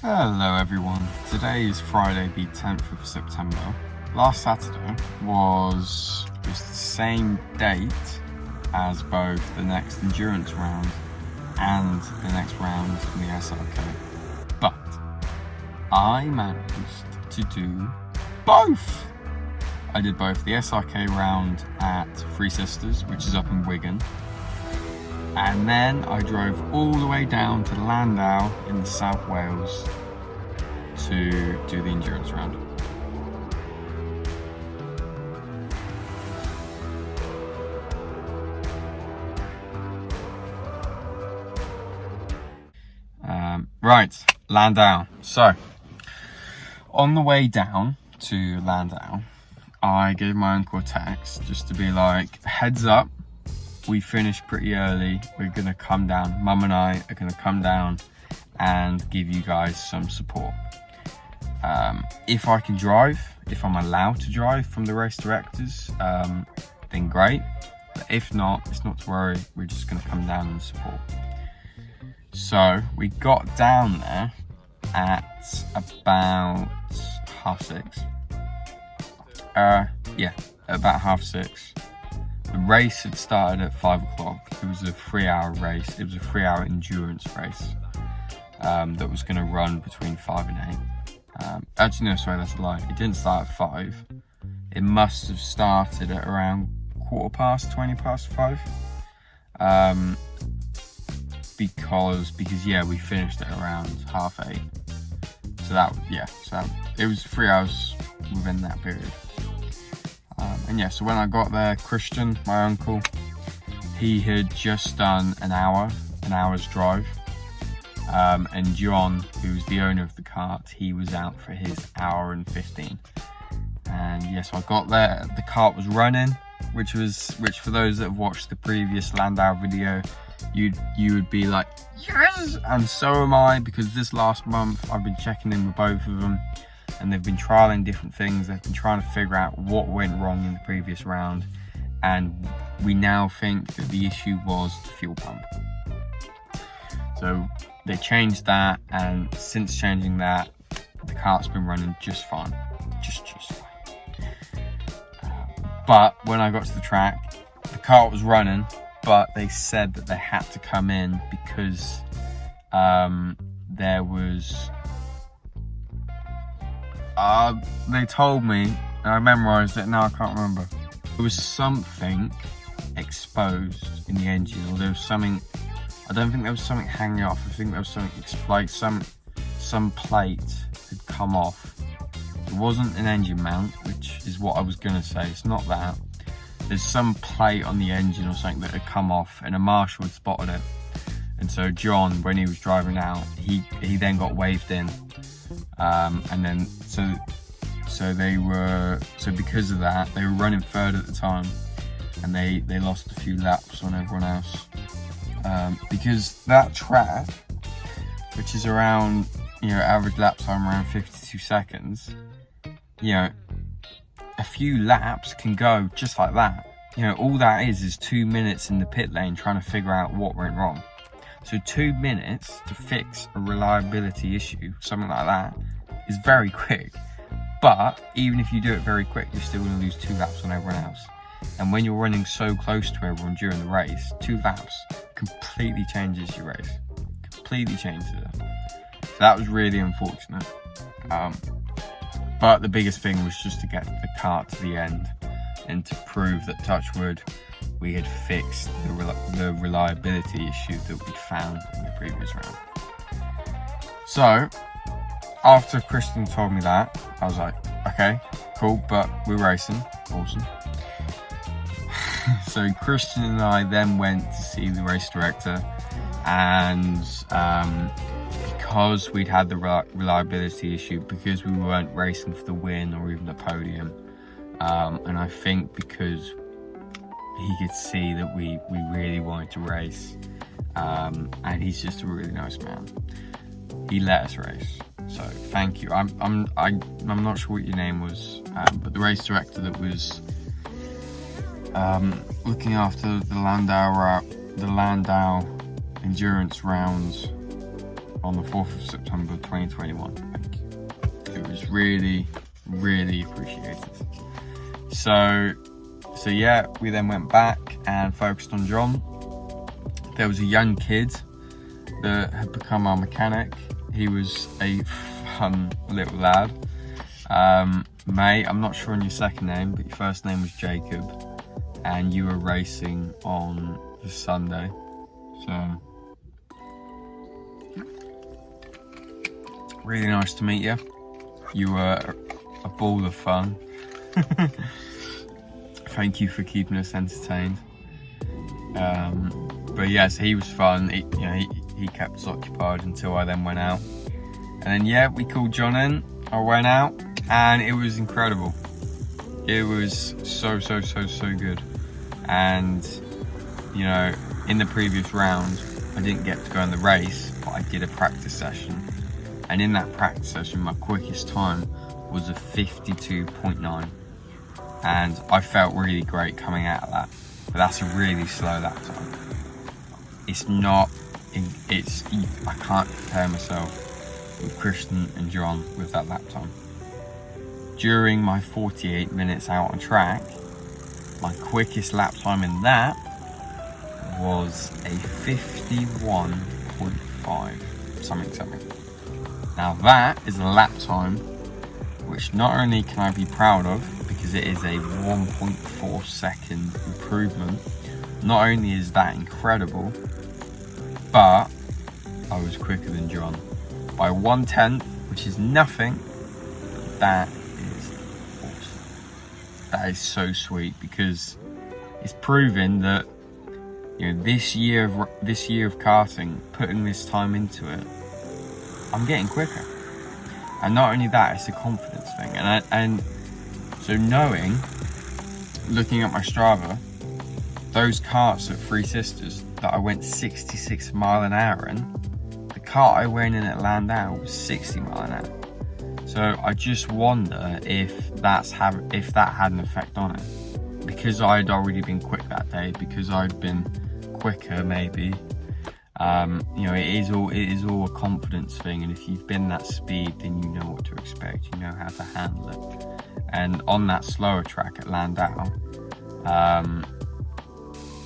Hello everyone, today is Friday the 10th of September. Last Saturday was the same date as both the next endurance round and the next round in the SLK, but I managed to do both. I did both the SLK round at Three Sisters, which is up in Wigan, and then I drove all the way down to Llandow in the South Wales to do the endurance round. Right, Llandow. So, on the way down to Llandow, I gave my uncle a text just to be like, heads up, we finished pretty early, we're gonna come down, Mum and I are gonna come down and give you guys some support. If I can drive, if I'm allowed to drive from the race directors, then great, but if not, it's not to worry, we're just gonna come down and support. So we got down there at about 6:30. About 6:30. The race had started at 5 o'clock. It was a 3-hour race. It was a 3-hour endurance race that was going to run between 5 and 8. Actually, no, sorry, that's a lie. It didn't start at 5. It must have started at around 5:15. Because we finished at around 8:30. So it was 3 hours within that period. So when I got there, Christian, my uncle, he had just done an hour's drive. And John, who was the owner of the kart, he was out for his 1 and 15. And so I got there, the kart was running, which for those that have watched the previous Llandow video, you would be like, yes, and so am I, because this last month I've been checking in with both of them and they've been trialing different things. They've been trying to figure out what went wrong in the previous round, and we now think that the issue was the fuel pump. So they changed that, and since changing that, the kart's been running just fine, just fine. But when I got to the track, the kart was running, but they said that they had to come in because there was they told me, and I memorized it, now I can't remember. There was something exposed in the engine, or there was something, I don't think there was something hanging off, I think there was something like some plate had come off. It wasn't an engine mount, which is what I was gonna say, it's not that. There's some plate on the engine or something that had come off, and a marshal had spotted it. And so John, when he was driving out, he then got waved in. And then so because of that, they were running third at the time, and they lost a few laps on everyone else. Because that track, which is around, average lap time around 52 seconds, a few laps can go just like that. All that is 2 minutes in the pit lane trying to figure out what went wrong. So 2 minutes to fix a reliability issue, something like that, is very quick. But even if you do it very quick, you're still going to lose 2 laps on everyone else. And when you're running so close to everyone during the race, 2 laps completely changes your race. Completely changes it. So that was really unfortunate. But the biggest thing was just to get the kart to the end and to prove that, touchwood, we had fixed the reliability issue that we'd found in the previous round. So, after Christian told me that, I was like, okay, cool, but we're racing, awesome. So Christian and I then went to see the race director, and because we'd had the reliability issue, because we weren't racing for the win or even the podium, and I think because he could see that we really wanted to race, and he's just a really nice man, he let us race. So thank you. I'm not sure what your name was, but the race director that was looking after the Llandow endurance rounds on the 4th of September 2021. Thank you. It was really, really appreciated. So yeah, we then went back and focused on John. There was a young kid that had become our mechanic. He was a fun little lad. Mate, I'm not sure on your second name, but your first name was Jacob, and you were racing on the Sunday. So, really nice to meet you. You were a ball of fun. Thank you for keeping us entertained. But yes, he was fun. He kept us occupied until I then went out. And then yeah, we called John in. I went out and it was incredible. It was so good. And you know, in the previous round, I didn't get to go in the race, but I did a practice session. And in that practice session, my quickest time was a 52.9. And I felt really great coming out of that. But that's a really slow lap time. It's not, I can't compare myself with Christian and John with that lap time. During my 48 minutes out on track, my quickest lap time in that was a 51.5, something. Now that is a lap time which not only can I be proud of, because it is a 1.4 second improvement. Not only is that incredible, but I was quicker than John by 1/10, which is nothing, but that is awesome. That is so sweet, because it's proving that, you know, this year of karting, putting this time into it, I'm getting quicker. And not only that, it's a confidence thing. And so knowing, looking at my Strava, those karts at Three Sisters that I went 66 mile an hour in, the kart I went in at Llandow was 60 mile an hour. So I just wonder if that had an effect on it. Because I'd already been quick that day, because I'd been quicker maybe. You know, it is all a confidence thing, and if you've been that speed, then you know what to expect, you know how to handle it. And on that slower track at Llandow,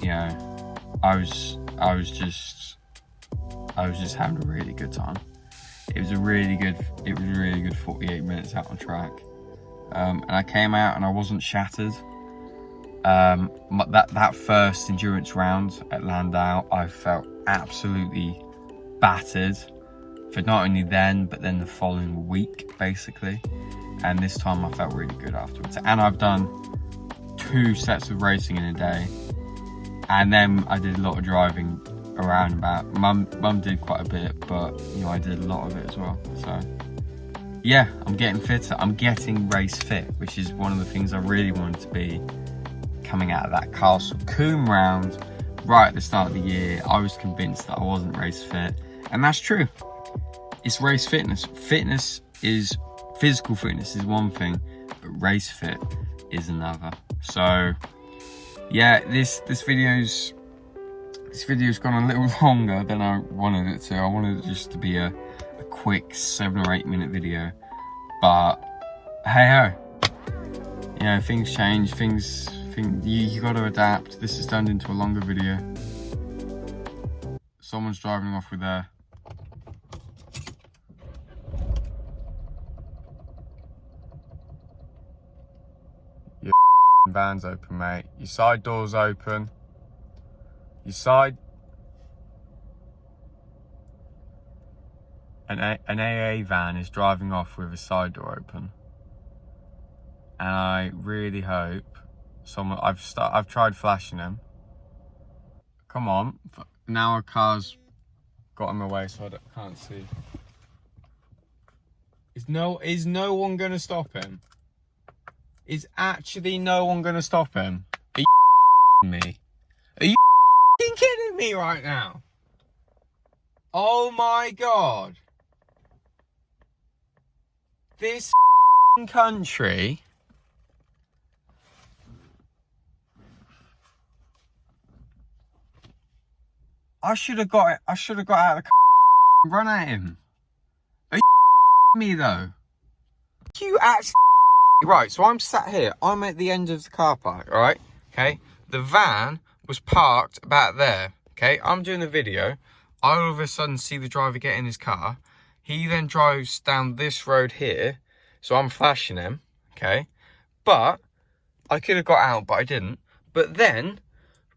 you know, I was just having a really good time. It was a really good 48 minutes out on track, and I came out and I wasn't shattered. That first endurance round at Llandow, I felt absolutely battered for not only then, but then the following week, basically. And this time I felt really good afterwards. And I've done 2 sets of racing in a day, and then I did a lot of driving around about. Mum did quite a bit, but you know, I did a lot of it as well. So yeah, I'm getting fitter. I'm getting race fit, which is one of the things I really wanted to be coming out of that Castle Combe round. Right at the start of the year, I was convinced that I wasn't race fit, and that's true. It's race fitness. Physical fitness is one thing, but race fit is another. So yeah, this video's gone a little longer than I wanted it to. I wanted it just to be a quick 7 or 8 minute video, but hey ho, you know, things change, you got to adapt. This has turned into a longer video. Someone's driving off with their van's open, mate. Your side door's open. An AA van is driving off with a side door open, and I really hope someone. I've tried flashing him. Come on! Now a car's got in my way, so I can't see. Is no one gonna stop him? Is actually no one gonna stop him? Are you me? Are you kidding me right now? Oh my god! This country. I should have got out of the car run at him. Are you me though? You actually right, so I'm sat here. I'm at the end of the car park, alright? Okay. The van was parked about there. Okay, I'm doing a video. I all of a sudden see the driver get in his car. He then drives down this road here. So I'm flashing him. Okay. But I could have got out, but I didn't. But then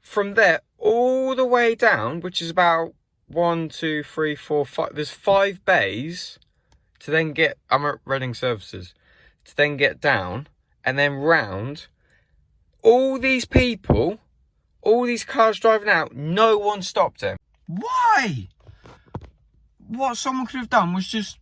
from there all the way down, which is about 1, 2, 3, 4, 5. There's 5 bays to then get. I'm at Reading Services. To then get down and then round. All these people, all these cars driving out, no one stopped him. Why? What someone could have done was just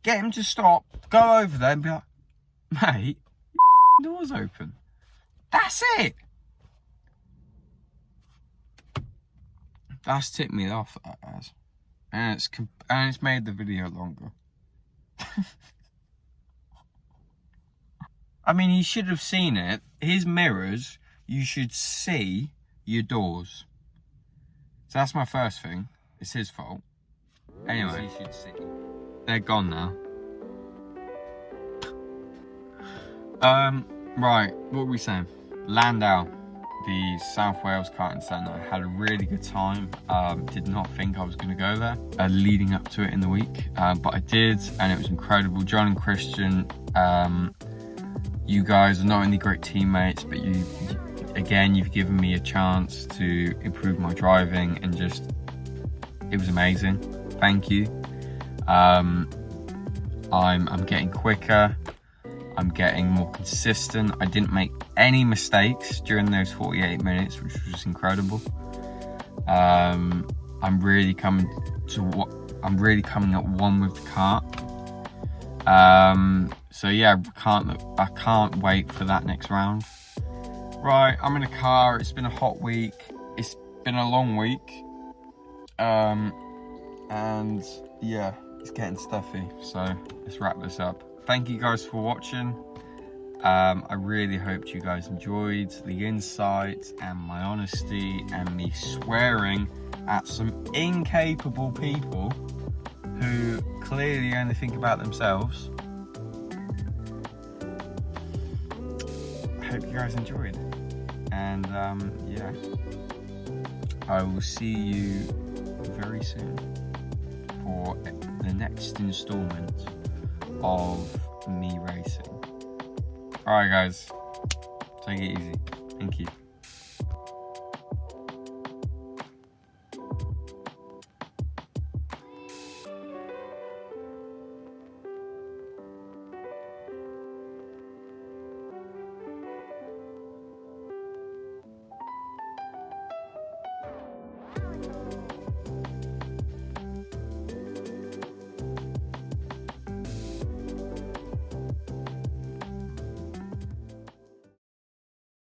get him to stop, go over there and be like, mate, door's open. That's it. That's tipped me off, that has. And it's made the video longer. I mean, he should have seen it. His mirrors, you should see your doors. So that's my first thing. It's his fault. Anyway, you should see. They're gone now. Right, what were we saying? Llandow, the South Wales Karting Centre. I had a really good time. Did not think I was going to go there leading up to it in the week, but I did, and it was incredible. John and Christian, you guys are not only great teammates, but you've given me a chance to improve my driving, and just, it was amazing. Thank you. I'm getting quicker. I'm getting more consistent. I didn't make any mistakes during those 48 minutes, which was incredible. I'm really coming at one with the car. So yeah, I can't wait for that next round. Right, I'm in a car. It's been a hot week. It's been a long week. And yeah, it's getting stuffy. So let's wrap this up. Thank you guys for watching. I really hoped you guys enjoyed the insight and my honesty and me swearing at some incapable people who clearly only think about themselves. I hope you guys enjoyed. And yeah, I will see you very soon for the next installment of me racing. Alright guys, take it easy. Thank you.